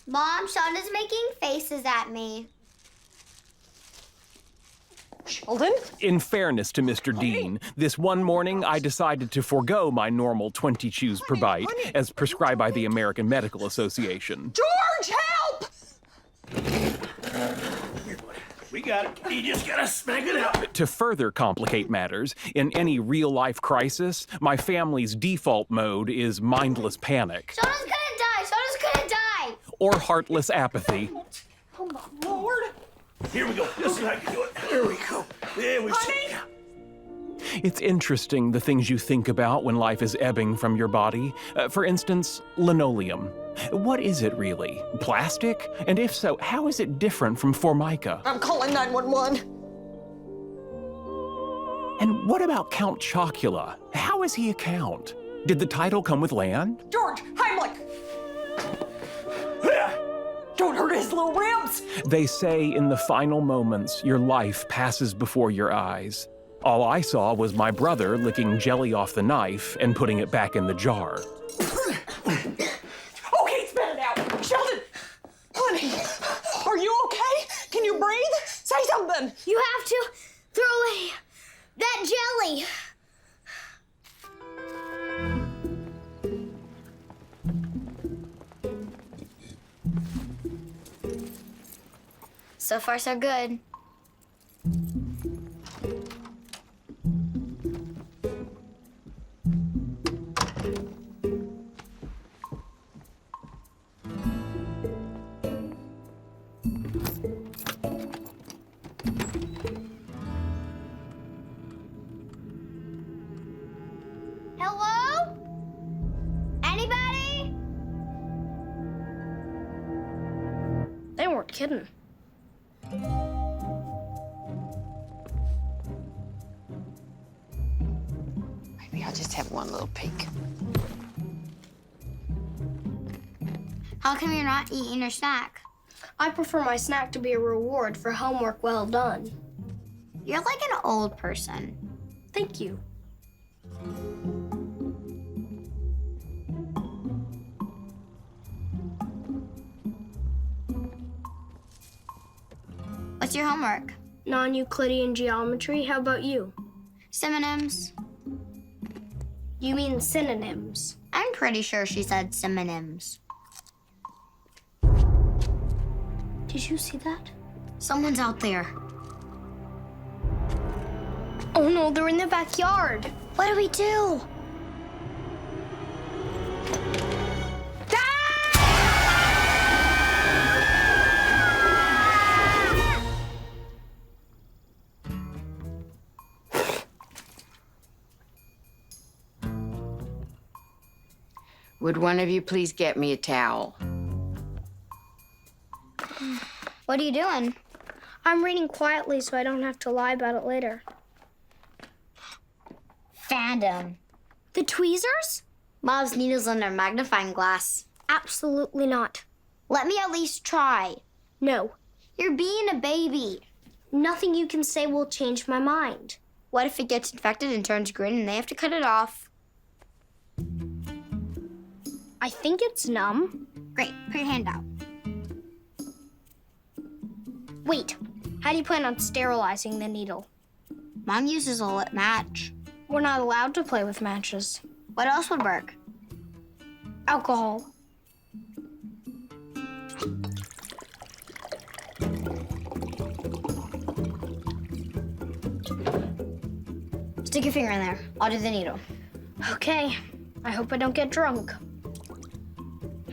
Mom, Shauna's making faces at me. Sheldon? In fairness to Mr. Dean, this one morning I decided to forego my normal 20 chews per bite, as prescribed by the American Medical Association. George, help! We got it. You just gotta smack it out. To further complicate matters, in any real-life crisis, my family's default mode is mindless panic. Shauna's gonna die! Shauna's gonna die! Or heartless apathy. Oh, my Lord. Here we go. This is how you do it. Here we go. There we Honey! go. It's interesting the things you think about when life is ebbing from your body. For instance, linoleum. What is it really? Plastic? And if so, how is it different from Formica? I'm calling 911. And what about Count Chocula? How is he a count? Did the title come with land? George, Heimlich! Don't hurt his little ribs! They say in the final moments, your life passes before your eyes. All I saw was my brother licking jelly off the knife and putting it back in the jar. Okay, spit it out. Sheldon! Honey, are you okay? Can you breathe? Say something! You have to throw away that jelly. So far, so good. Hello? Anybody? They weren't kidding. Maybe I'll just have one little peek. How come you're not eating your snack? I prefer my snack to be a reward for homework well done. You're like an old person. Thank you. What's your homework? Non-Euclidean geometry. How about you? Synonyms. You mean synonyms. I'm pretty sure she said synonyms. Did you see that? Someone's out there. Oh no, they're in the backyard. What do we do? Would one of you please get me a towel? What are you doing? I'm reading quietly so I don't have to lie about it later. Fandom. The tweezers? Mom's needles under a magnifying glass. Absolutely not. Let me at least try. No. You're being a baby. Nothing you can say will change my mind. What if it gets infected and turns green and they have to cut it off? I think it's numb. Great, put your hand out. Wait, how do you plan on sterilizing the needle? Mom uses a lit match. We're not allowed to play with matches. What else would work? Alcohol. Stick your finger in there. I'll do the needle. Okay, I hope I don't get drunk.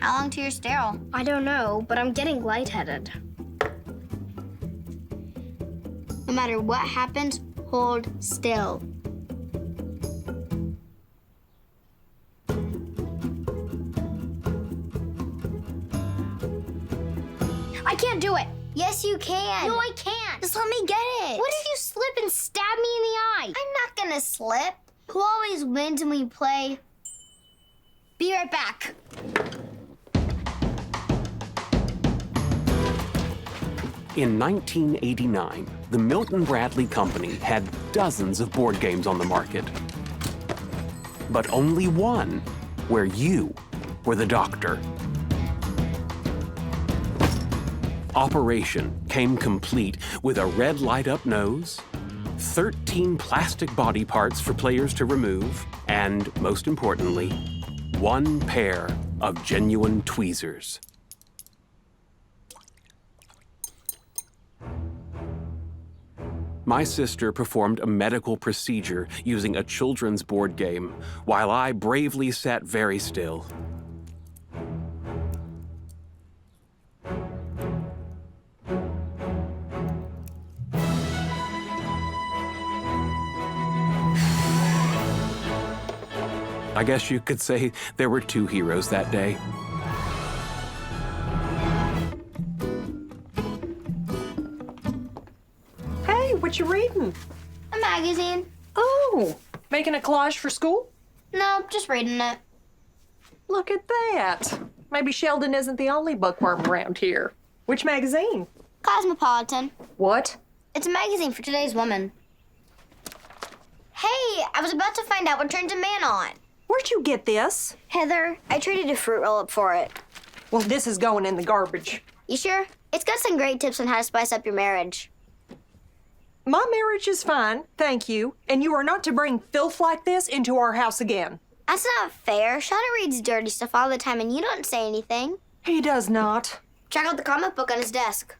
How long till you're sterile? I don't know, but I'm getting lightheaded. No matter what happens, hold still. I can't do it. Yes, you can. No, I can't. Just let me get it. What if you slip and stab me in the eye? I'm not gonna slip. Who always wins when we play? Be right back. In 1989, the Milton Bradley Company had dozens of board games on the market, but only one where you were the doctor. operation came complete with a red light-up nose, 13 plastic body parts for players to remove, and, most importantly, 1 pair of genuine tweezers. My sister performed a medical procedure using a children's board game, while I bravely sat very still. I guess you could say there were 2 heroes that day. Hey, what you reading? A magazine. Oh, making a collage for school? No, just reading it. Look at that. Maybe Sheldon isn't the only bookworm around here. Which magazine? Cosmopolitan. What? It's a magazine for today's woman. Hey, I was about to find out what turns a man on. Where'd you get this? Heather, I traded a fruit roll-up for it. Well, this is going in the garbage. You sure? It's got some great tips on how to spice up your marriage. My marriage is fine, thank you. And you are not to bring filth like this into our house again. That's not fair. Shauna reads dirty stuff all the time and you don't say anything. He does not. Check out the comic book on his desk.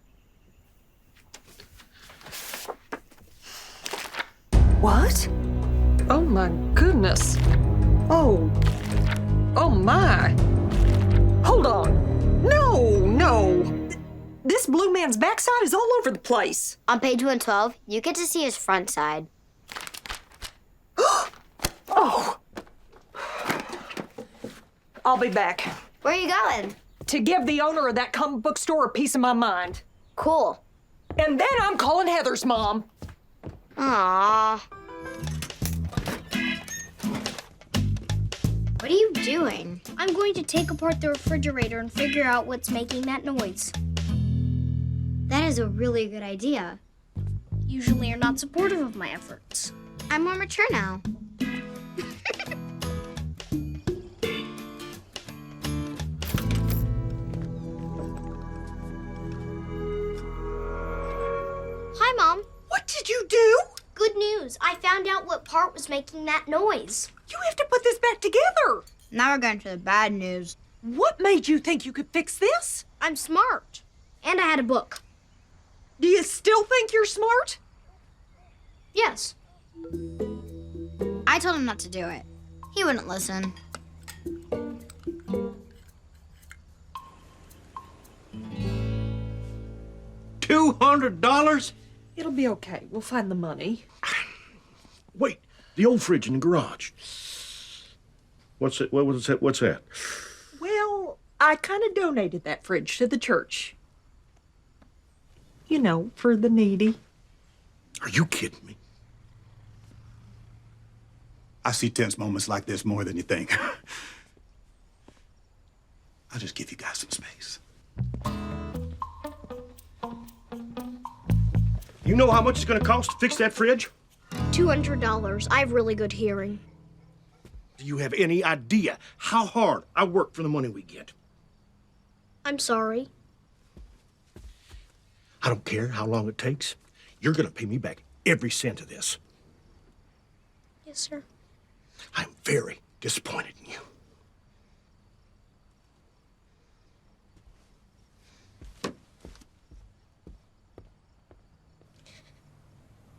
What? Oh my goodness. Oh my. Hold on. No. This blue man's backside is all over the place. On page 112, you get to see his front side. Oh. I'll be back. Where are you going? To give the owner of that comic book store a piece of my mind. Cool. And then I'm calling Heather's mom. Aww. What are you doing? I'm going to take apart the refrigerator and figure out what's making that noise. That is a really good idea. Usually you're not supportive of my efforts. I'm more mature now. Hi, Mom. What did you do? Good news. I found out what part was making that noise. You have to put this back together. Now we're going to the bad news. What made you think you could fix this? I'm smart. And I had a book. Do you still think you're smart? Yes. I told him not to do it. He wouldn't listen. $200? It'll be okay. We'll find the money. Wait, the old fridge in the garage. What's it? What was that? What's that? Well, I kind of donated that fridge to the church. You know, for the needy. Are you kidding me? I see tense moments like this more than you think. I'll just give you guys some space. You know how much it's going to cost to fix that fridge? $200. I have really good hearing. Do you have any idea how hard I work for the money we get? I'm sorry. I don't care how long it takes. You're going to pay me back every cent of this. Yes, sir. I'm very disappointed in you.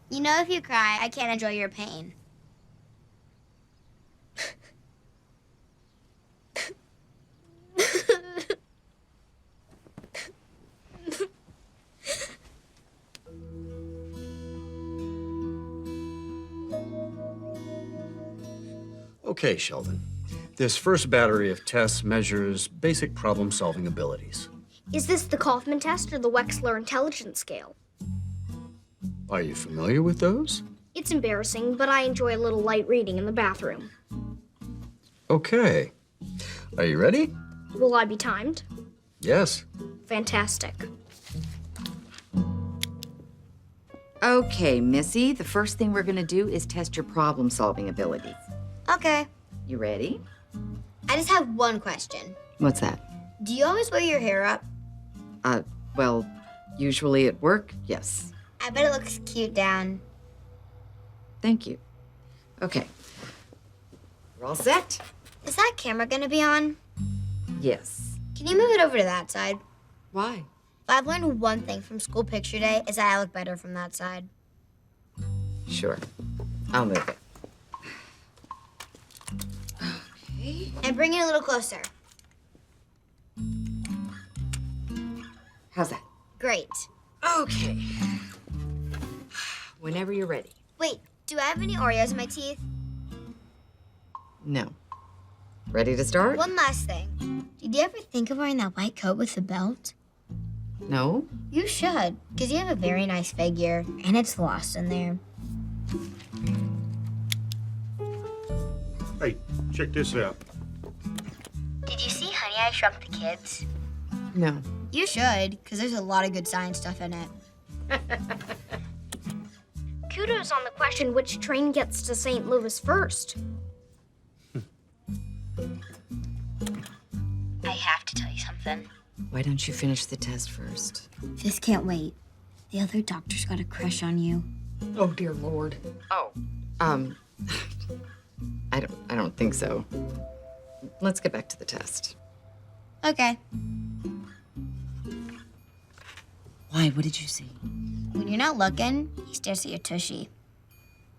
You know, if you cry, I can't enjoy your pain. Okay, Sheldon. This first battery of tests measures basic problem-solving abilities. Is this the Kaufman test or the Wechsler intelligence scale? Are you familiar with those? It's embarrassing, but I enjoy a little light reading in the bathroom. Okay. Are you ready? Will I be timed? Yes. Fantastic. Okay, Missy, the first thing we're gonna do is test your problem-solving abilities. Okay. You ready? I just have one question. What's that? Do you always wear your hair up? Well, Usually at work, yes. I bet it looks cute down. Thank you. Okay. We're all set? Is that camera gonna be on? Yes. Can you move it over to that side? Why? If I've learned one thing from school picture day, is that I look better from that side. Sure. I'll move it. Okay. And bring it a little closer. How's that? Great. Okay. Whenever you're ready. Wait, do I have any Oreos in my teeth? No. Ready to start? One last thing. Did you ever think of wearing that white coat with the belt? No? You should, because you have a very nice figure, and it's lost in there. Hey, check this out. Did you see Honey, I Shrunk the Kids? No. You should, because there's a lot of good science stuff in it. Kudos on the question which train gets to St. Louis first. I have to tell you something. Why don't you finish the test first? This can't wait. The other doctor's got a crush on you. Oh, dear Lord. Oh. I don't think so. Let's get back to the test. Okay. Why? What did you see? When you're not looking, he stares at your tushy.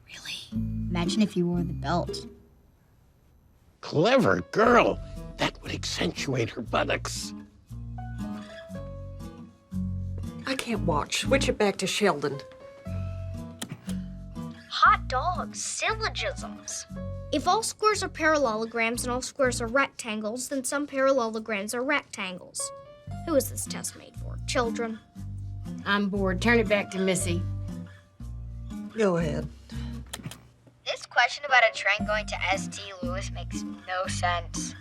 Really? Imagine if you wore the belt. Clever girl. That would accentuate her buttocks. I can't watch. Switch it back to Sheldon. Hot dogs, syllogisms. If all squares are parallelograms and all squares are rectangles, then some parallelograms are rectangles. Who is this test made for? Children. I'm bored. Turn it back to Missy. Go ahead. This question about a train going to St. Louis makes no sense.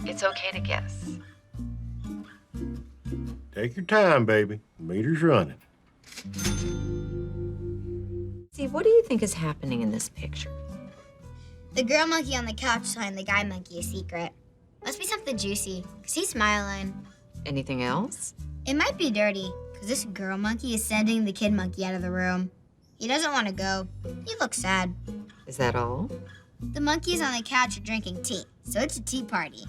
It's okay to guess. Take your time, baby. The meter's running. See, what do you think is happening in this picture? The girl monkey on the couch is telling the guy monkey a secret. Must be something juicy, because he's smiling. Anything else? It might be dirty, because this girl monkey is sending the kid monkey out of the room. He doesn't want to go. He looks sad. Is that all? The monkeys on the couch are drinking tea, so it's a tea party.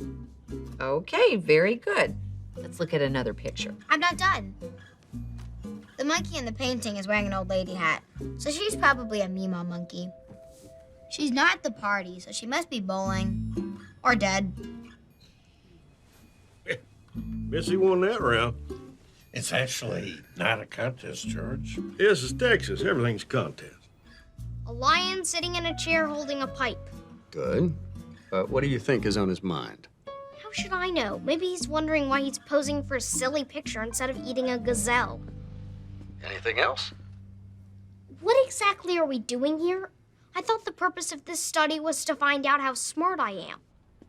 Okay, very good. Let's look at another picture. I'm not done. The monkey in the painting is wearing an old lady hat, so she's probably a Meemaw monkey. She's not at the party, so she must be bowling. Or dead. Missy won that round. It's actually not a contest, George. This is Texas. Everything's a contest. A lion sitting in a chair holding a pipe. Good. But what do you think is on his mind? How should I know? Maybe he's wondering why he's posing for a silly picture instead of eating a gazelle. Anything else? What exactly are we doing here? I thought the purpose of this study was to find out how smart I am.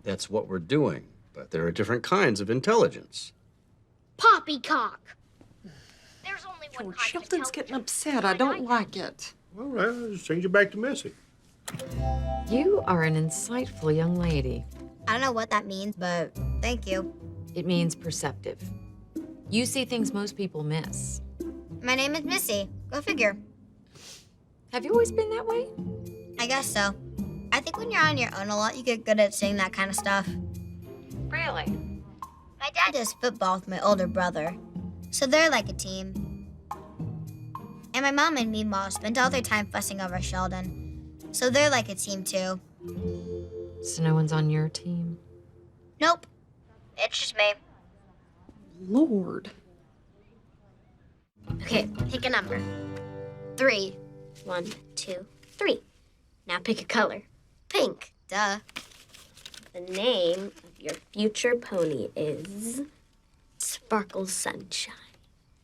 That's what we're doing. But there are different kinds of intelligence. Poppycock! There's only one George, kind Sheldon's of getting intelligence, upset. I and don't like it. All right, I'll just change it back to Missy. You are an insightful young lady. I don't know what that means, but thank you. It means perceptive. You see things most people miss. My name is Missy. Go figure. Have you always been that way? I guess so. I think when you're on your own a lot, you get good at saying that kind of stuff. Really? My dad does football with my older brother, so they're like a team. And my mom and Meemaw spend all their time fussing over Sheldon, so they're like a team too. So no one's on your team? Nope. It's just me. Lord. Okay, pick a number. 3. 1, 2, 3. Now pick a color. Pink. Duh. The name of your future pony is Sparkle Sunshine.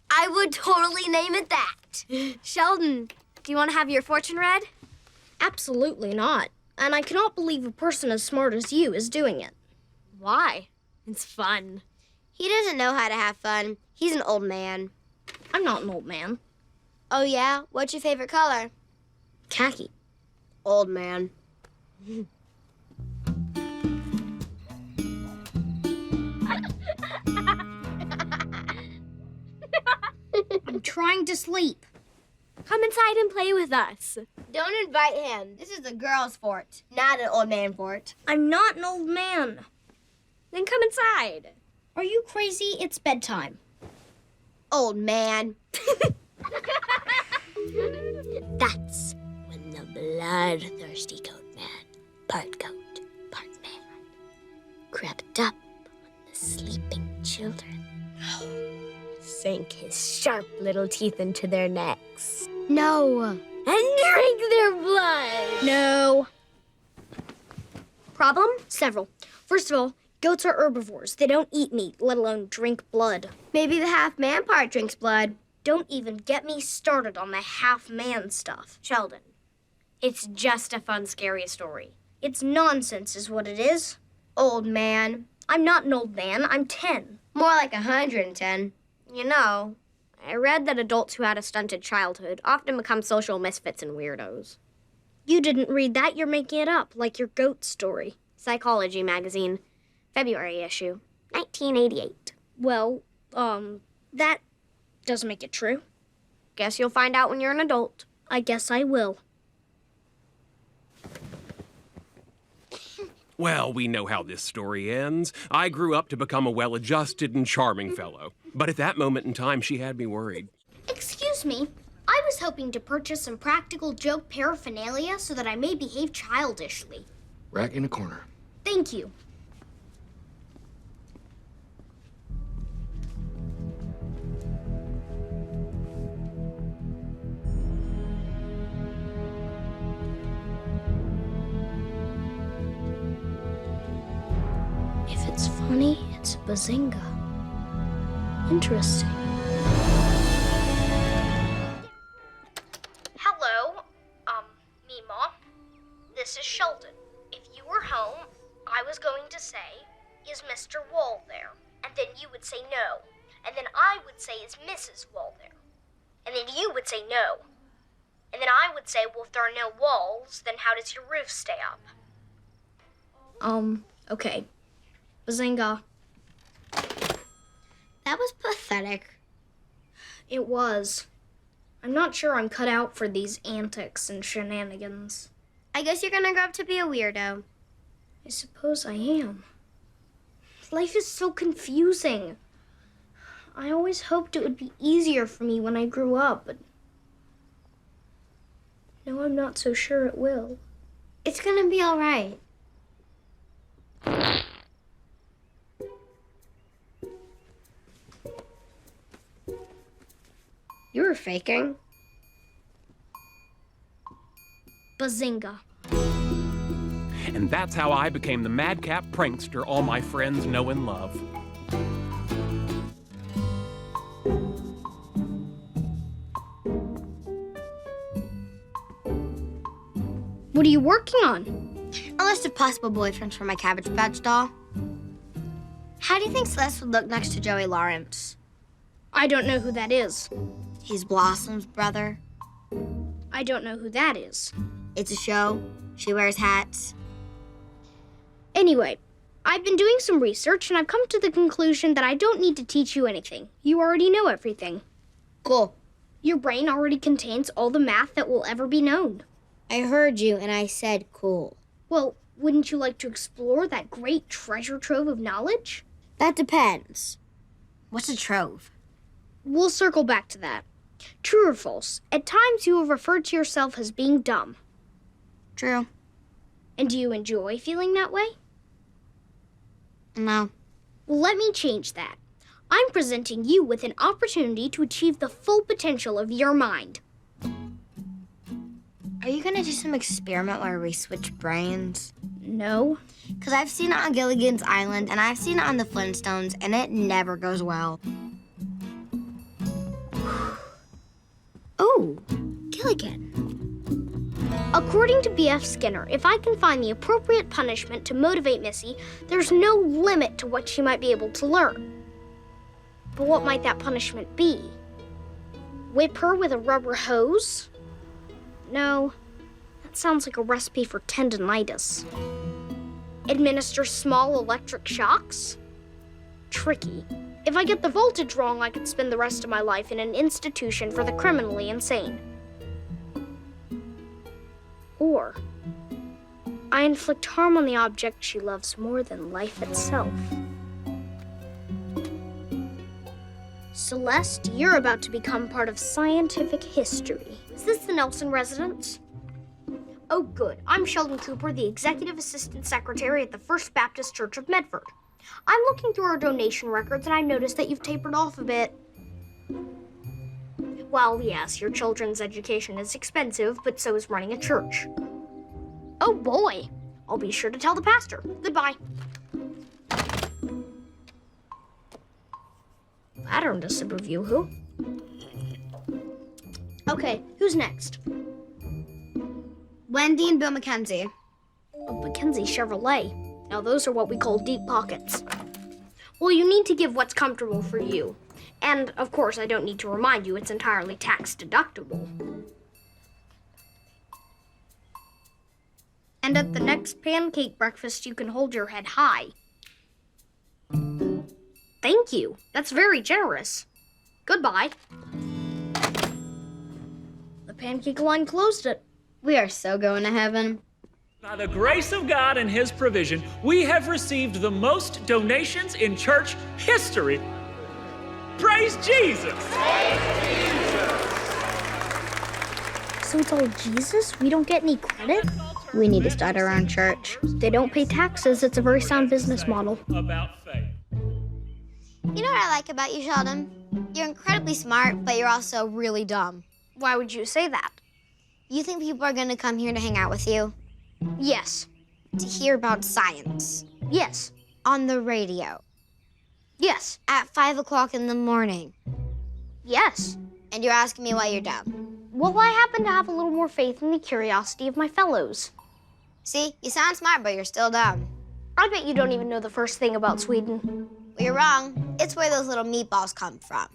I would totally name it that. Sheldon, do you want to have your fortune read? Absolutely not. And I cannot believe a person as smart as you is doing it. Why? It's fun. He doesn't know how to have fun. He's an old man. I'm not an old man. Oh yeah? What's your favorite color? Khaki. Old man. trying to sleep. Come inside and play with us. Don't invite him. This is a girl's fort, not an old man fort. I'm not an old man. Then come inside. Are you crazy? It's bedtime. Old man. That's when the bloodthirsty goat man, part goat, part man, crept up on the sleeping children, sank his sharp little teeth into their necks. No. And drank their blood. No. Problem? Several. First of all, goats are herbivores. They don't eat meat, let alone drink blood. Maybe the half-man part drinks blood. Don't even get me started on the half-man stuff. Sheldon, it's just a fun, scary story. It's nonsense is what it is. Old man. I'm not an old man. I'm 10. More like 110. You know, I read that adults who had a stunted childhood often become social misfits and weirdos. You didn't read that. You're making it up, like your goat story. Psychology magazine, February issue, 1988. Well, that doesn't make it true. Guess you'll find out when you're an adult. I guess I will. Well, we know how this story ends. I grew up to become a well-adjusted and charming fellow. But at that moment in time, she had me worried. Excuse me. I was hoping to purchase some practical joke paraphernalia so that I may behave childishly. Rack in a corner. Thank you. If it's funny, it's Bazinga. Interesting. Hello, Mima. This is Sheldon. If you were home, I was going to say, is Mr. Wall there? And then you would say no. And then I would say, is Mrs. Wall there? And then you would say no. And then I would say, well, if there are no walls, then how does your roof stay up? Okay. Bazinga. That was pathetic. It was. I'm not sure I'm cut out for these antics and shenanigans. I guess you're gonna grow up to be a weirdo. I suppose I am. Life is so confusing. I always hoped it would be easier for me when I grew up, but now I'm not so sure it will. It's gonna be all right. You were faking. Bazinga. And that's how I became the madcap prankster all my friends know and love. What are you working on? A list of possible boyfriends for my Cabbage Patch doll. How do you think Celeste would look next to Joey Lawrence? I don't know who that is. He's Blossom's brother. I don't know who that is. It's a show. She wears hats. Anyway, I've been doing some research and I've come to the conclusion that I don't need to teach you anything. You already know everything. Cool. Your brain already contains all the math that will ever be known. I heard you and I said cool. Well, wouldn't you like to explore that great treasure trove of knowledge? That depends. What's a trove? We'll circle back to that. True or false, at times you have referred to yourself as being dumb. True. And do you enjoy feeling that way? No. Well, let me change that. I'm presenting you with an opportunity to achieve the full potential of your mind. Are you gonna do some experiment where we switch brains? No. Because I've seen it on Gilligan's Island and I've seen it on the Flintstones and it never goes well. Oh, Gilligan. According to B.F. Skinner, if I can find the appropriate punishment to motivate Missy, there's no limit to what she might be able to learn. But what might that punishment be? Whip her with a rubber hose? No, that sounds like a recipe for tendinitis. Administer small electric shocks? tricky. If I get the voltage wrong, I could spend the rest of my life in an institution for the criminally insane. Or I inflict harm on the object she loves more than life itself. Celeste, you're about to become part of scientific history. Is this the Nelson residence? Oh, good. I'm Sheldon Cooper, the Executive Assistant Secretary at the First Baptist Church of Medford. I'm looking through our donation records and I noticed that you've tapered off a bit. Well, yes, your children's education is expensive, but so is running a church. Oh boy, I'll be sure to tell the pastor. Goodbye. That earned us a review, who? Okay, who's next? Wendy and Bill Mackenzie. Oh, Mackenzie Chevrolet. Now those are what we call deep pockets. Well, you need to give what's comfortable for you. And, of course, I don't need to remind you it's entirely tax deductible. And at the next pancake breakfast, you can hold your head high. Thank you. That's very generous. Goodbye. The pancake line closed it. We are so going to heaven. By the grace of God and His provision, we have received the most donations in church history. Praise Jesus! Praise Jesus! So it's all Jesus? We don't get any credit? We need to start our own church. They don't pay taxes. It's a very sound business model. About faith. You know what I like about you, Sheldon? You're incredibly smart, but you're also really dumb. Why would you say that? You think people are going to come here to hang out with you? Yes. To hear about science? Yes. On the radio? Yes. At 5 o'clock in the morning? Yes. And you're asking me why you're dumb? Well, I happen to have a little more faith in the curiosity of my fellows. See, you sound smart, but you're still dumb. I bet you don't even know the first thing about Sweden. Well, you're wrong. It's where those little meatballs come from.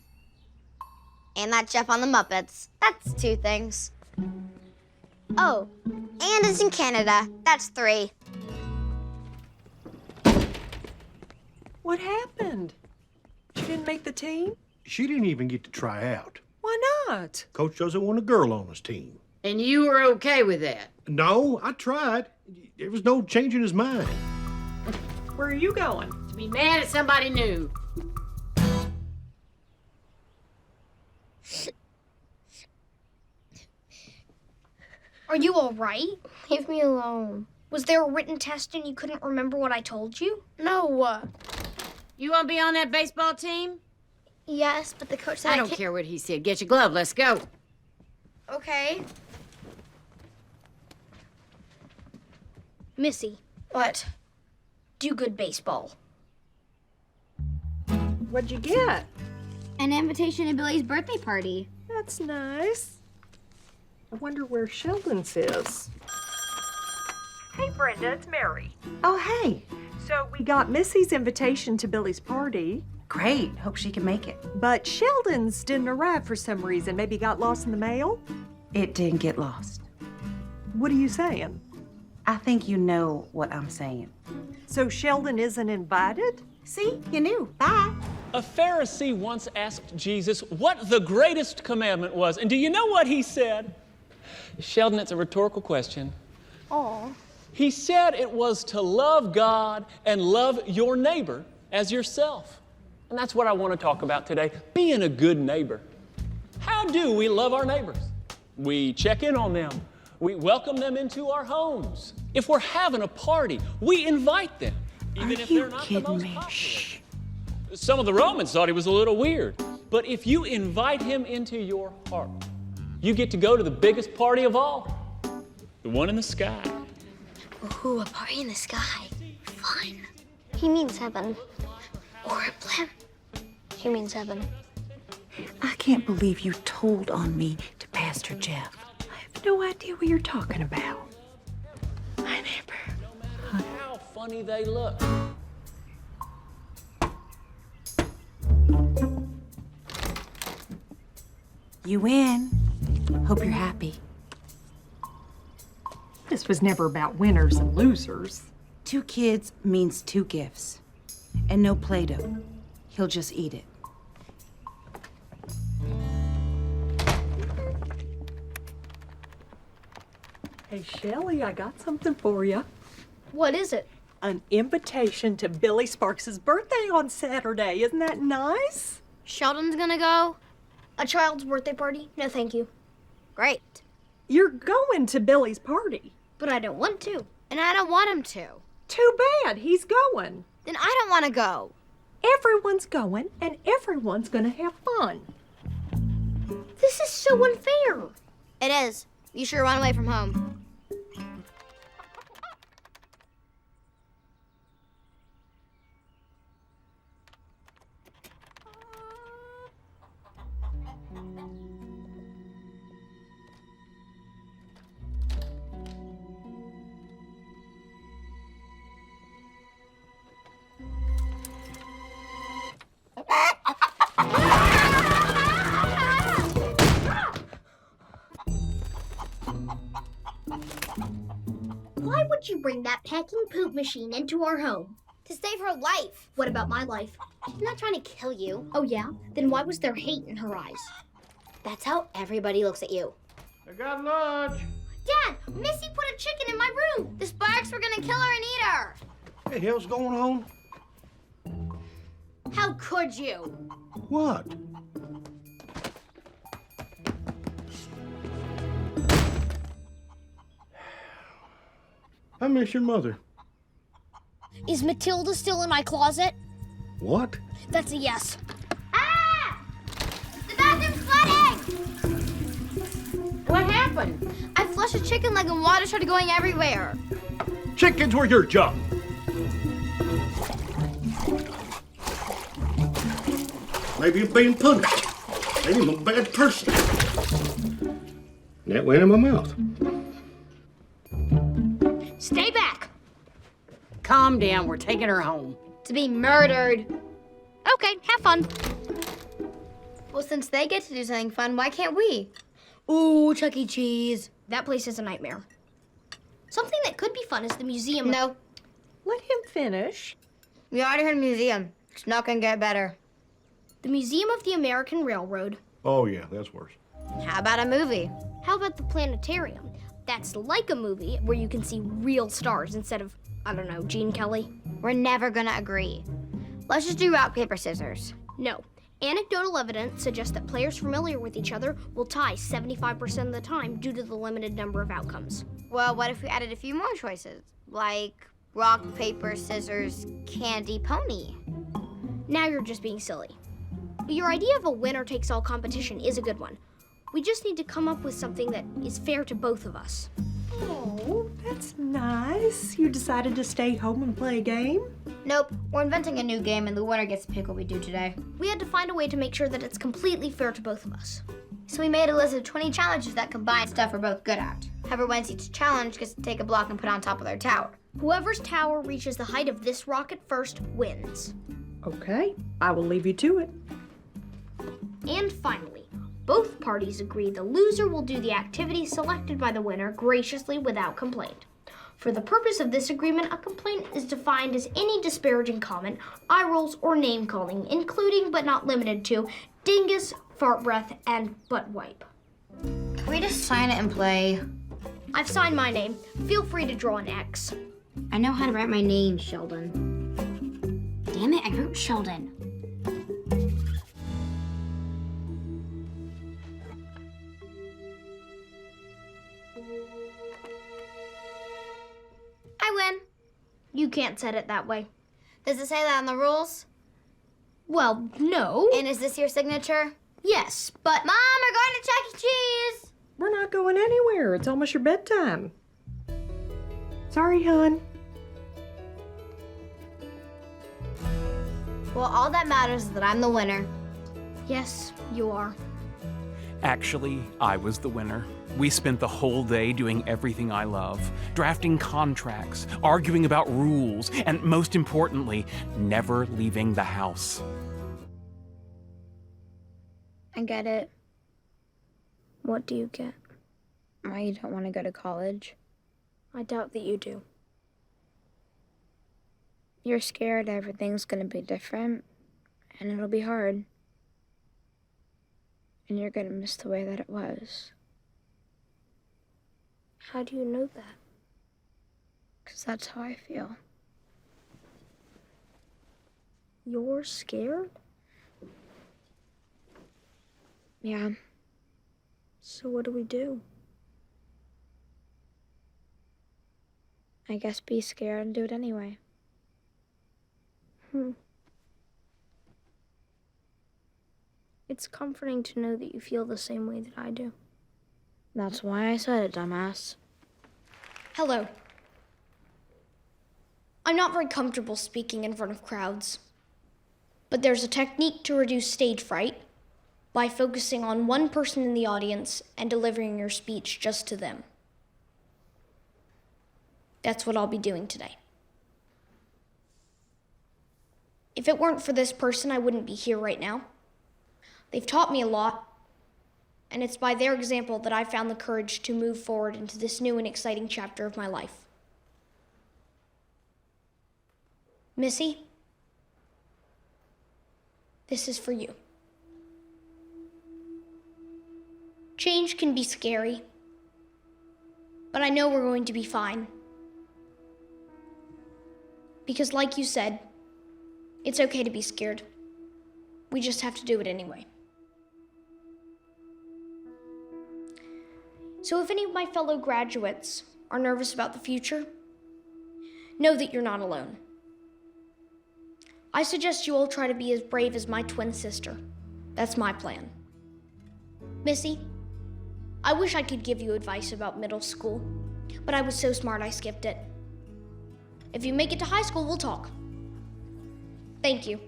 And that chef on the Muppets. That's 2 things. Oh, and it's in Canada. That's 3. What happened? She didn't make the team? She didn't even get to try out. Why not? Coach doesn't want a girl on his team. And you were okay with that? No, I tried. There was no changing his mind. Where are you going? To be mad at somebody new. Are you all right? Leave me alone. Was there a written test and you couldn't remember what I told you? No. You want to be on that baseball team? Yes, but the coach said I don't care what he said. Get your glove. Let's go. Okay. Missy. What? Do good baseball. What'd you get? An invitation to Billy's birthday party. That's nice. I wonder where Sheldon's is. Hey, Brenda, it's Mary. Oh, hey. So we got Missy's invitation to Billy's party. Great. Hope she can make it. But Sheldon's didn't arrive for some reason. Maybe got lost in the mail? It didn't get lost. What are you saying? I think you know what I'm saying. So Sheldon isn't invited? See? You knew. Bye. A Pharisee once asked Jesus what the greatest commandment was. And do you know what he said? Sheldon, it's a rhetorical question. Aw. He said it was to love God and love your neighbor as yourself. And that's what I want to talk about today, being a good neighbor. How do we love our neighbors? We check in on them. We welcome them into our homes. If we're having a party, we invite them, even if they're not the most popular. Shh. Some of the Romans thought he was a little weird. But if you invite him into your heart, you get to go to the biggest party of all, the one in the sky. Ooh, a party in the sky. Fun. He means heaven. Or a plan. He means heaven. I can't believe you told on me to Pastor Jeff. I have no idea what you're talking about. My neighbor. How funny they look. You win. Hope you're happy. This was never about winners and losers. 2 kids means 2 gifts. And no Play-Doh. He'll just eat it. Hey, Shelley, I got something for you. What is it? An invitation to Billy Sparks' birthday on Saturday. Isn't that nice? Sheldon's gonna go? A child's birthday party? No, thank you. Great. You're going to Billy's party. But I don't want to. And I don't want him to. Too bad. He's going. Then I don't want to go. Everyone's going, and everyone's gonna have fun. This is so unfair. It is. You sure run away from home. Why would you bring that packing poop machine into our home? To save her life. What about my life? She's not trying to kill you. Oh, yeah? Then why was there hate in her eyes? That's how everybody looks at you. I got lunch. Dad, Missy put a chicken in my room. The Sparks were gonna kill her and eat her. What the hell's going on? How could you? What? I miss your mother. Is Matilda still in my closet? What? That's a yes. Ah! The bathroom's flooding! What happened? I flushed a chicken leg and water started going everywhere. Chickens were your job. Maybe you're being punished. Maybe I'm a bad person. That went in my mouth. Stay back. Calm down, we're taking her home. To be murdered. Okay, have fun. Well, since they get to do something fun, why can't we? Ooh, Chuck E. Cheese. That place is a nightmare. Something that could be fun is the museum. No, Let him finish. we already heard museum. It's not gonna get better. The Museum of the American Railroad. Oh, yeah, that's worse. How about a movie? How about the planetarium? That's like a movie where you can see real stars instead of, I don't know, Gene Kelly. We're never gonna agree. Let's just do rock, paper, scissors. No. Anecdotal evidence suggests that players familiar with each other will tie 75% of the time due to the limited number of outcomes. Well, what if we added a few more choices? Like rock, paper, scissors, candy, pony. Now you're just being silly. But your idea of a winner-takes-all competition is a good one. We just need to come up with something that is fair to both of us. Oh, that's nice. You decided to stay home and play a game? Nope, we're inventing a new game and the winner gets to pick what we do today. We had to find a way to make sure that it's completely fair to both of us. So we made a list of 20 challenges that combine stuff we're both good at. Whoever wins each challenge gets to take a block and put it on top of their tower. Whoever's tower reaches the height of this rocket first wins. Okay, I will leave you to it. And finally, both parties agree the loser will do the activity selected by the winner graciously without complaint. For the purpose of this agreement, a complaint is defined as any disparaging comment, eye rolls, or name calling, including but not limited to dingus, fart breath, and butt wipe. Can we just sign it and play? I've signed my name. Feel free to draw an X. I know how to write my name, Sheldon. Damn it, I wrote Sheldon. I win. You can't set it that way. Does it say that on the rules? Well, no. And is this your signature? Yes, but... Mom, we're going to Chuck E. Cheese! We're not going anywhere. It's almost your bedtime. Sorry, hon. Well, all that matters is that I'm the winner. Yes, you are. Actually, I was the winner. We spent the whole day doing everything I love, drafting contracts, arguing about rules, and most importantly, never leaving the house. I get it. What do you get? Why you don't want to go to college? I doubt that you do. You're scared everything's gonna be different, And it'll be hard. And you're gonna miss the way that it was. How do you know that? 'Cause that's how I feel. You're scared? Yeah. So what do we do? I guess be scared and do it anyway. It's comforting to know that you feel the same way that I do. That's why I said it, dumbass. Hello. I'm not very comfortable speaking in front of crowds, but there's a technique to reduce stage fright by focusing on one person in the audience and delivering your speech just to them. That's what I'll be doing today. If it weren't for this person, I wouldn't be here right now. They've taught me a lot, and it's by their example that I've found the courage to move forward into this new and exciting chapter of my life. Missy, this is for you. Change can be scary, but I know we're going to be fine. Because like you said, it's okay to be scared. We just have to do it anyway. So if any of my fellow graduates are nervous about the future, know that you're not alone. I suggest you all try to be as brave as my twin sister. That's my plan. Missy, I wish I could give you advice about middle school, but I was so smart I skipped it. If you make it to high school, we'll talk. Thank you.